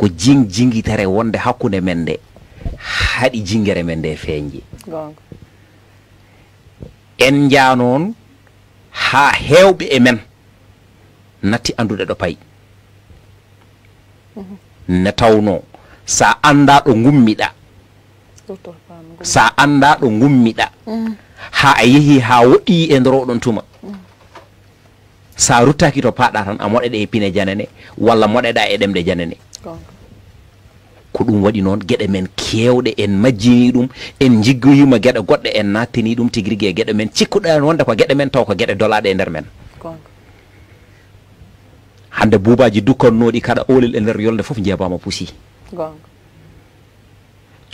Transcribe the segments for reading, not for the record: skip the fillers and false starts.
ko jingitere wonde hakkunde men nde haɗi jingere men nde feeñji en janoon ha hewɓe e men natti andude ɗo payi ne tawno sa anda ɗo gummiɗa sa anda ɗo gummiɗa ha a yeehi ha woɗɗi e nder oɗon tuma sa ruttaki to paɗa tan a moɗeɗe e pine janane walla moɗeɗa e ɗemɗe janane ko ɗum waɗi noon gueɗe men kewɗe en majjini ɗum en jiggoyima gueɗe goɗɗe en nattini ɗum tigui rigui e gueɗe men cikkuɗa wonde ko gueɗe men taw ko gueɗe dolaɗe e nder men hande buubaji dukkannoɗi kada olel e nder yolde foof jeebama puusi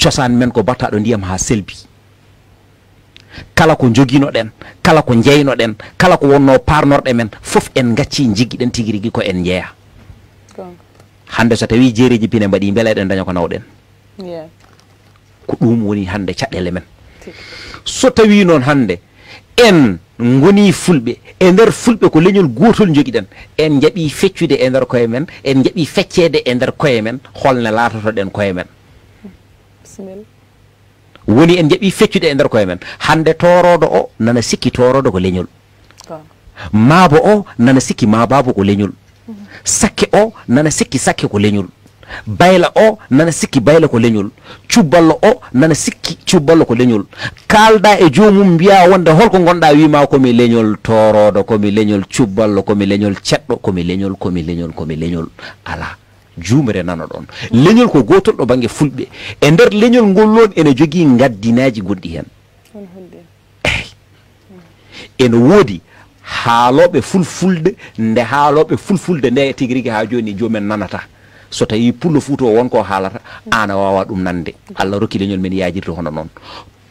cosaan men ko battaɗo ndiyam ha selbi kala ko joguinoɗen kala ko jeynoɗen kala ko wonno parnorɗe men foof en gacci jigguiɗen tigui rigui ko en jeeya hande so tawi jeereji pine mbaɗi beeleɗen daña ko nawɗen ko ɗum woni hande caɗele men so tawi noon hande en goni fulɓe e nder fulɓe ko leñol gotol joguiɗen en jaaɓi feccude e nder koye men en jaaɓi feccede e nder koye men holne latotoɗen koye men woni en jaaɓi feccude e nder koye men hande toroɗo o nana sikki toroɗo ko leñol maabo o nana sikki mababo ko leñol sakke o nana sikki sakke ko leñol bayla o nana sikki bayla ko leñol cubballo o nana sikki cubballo ko leñol kalda e jomum mbiya wonde holko gonɗa wima komi leñol toroɗo komi leñol cubballo komi leñol ceɗɗo komi leñol komi leñol komi leñol ala jumere nana ɗon leñol ko gotol ɗo banggue fulɓe e nder leñol ngollon ene jogui gaddinaji goɗɗi hen ene woodi haaloɓe fulfulde nde haaloɓe fulfulde nde tigui rigui ha joni jomumen nanata so tawi pullo fuuto wonko haalata an a wawa ɗum nande Allah rokki leñol men yajirde hono noon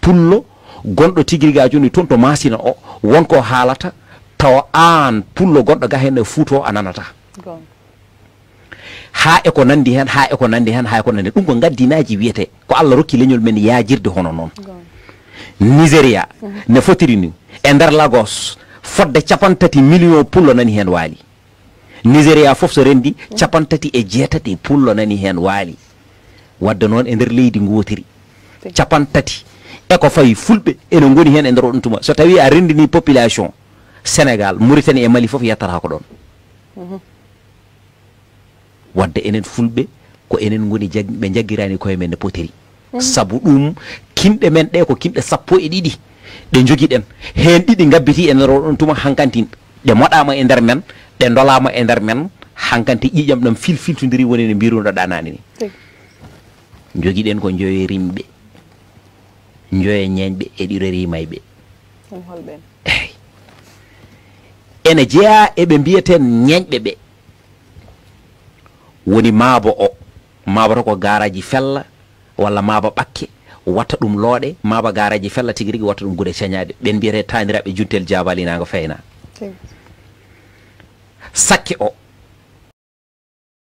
pullo gonɗo tigui rigui ha joni toon to masina o wonko haalata tawa an pullo gonɗo ga hen e fuuto a nanata ha e ko nandi hen ha e ko nandi hen ha e ko nandi ɗum ko gaddinaji wiyete ko Allah rokki leñol men yajirde hono noon Nigéria ne fotiri ni e nder Lagos fodde 30 million pullo nani hen waali Nigéria foof so rendi 38 pullo nani hen waali wadde noon e nder leydi gotiri 30 e ko fayi fulɓe ene goni hen e nder oɗon tuma so tawi a rendini population Sénégal Mauritanie e Mali foof yettata ko ɗon wadde enen fulɓe ko enen goni ɓe jagguirani koye men ne potiri saabu ɗum kimɗe men ɗe ko kimɗe 12 ɗe joguiɗen hen ɗiɗi gabbiti e nder oɗon tuma hankanti ɗe moɗama e nder men ɗe dolama e nder men hankanti ƴiƴam ɗam filtodiri woni no mbirunoɗa nani ni joguiɗen ko joye rimɓe joye ñeñɓe e ɗire rimayɓe eyyi ene jeeya eɓe mbiyeten ñeñɓe ɓe woni maabo o maabata ko garaji fella walla maaba ɓakke watta ɗum looɗe maaba garaji fella tigui rigui watta ɗum guuɗe cañade ɓen mbiyete taniraɓe juntel jabalinago feyna sakke o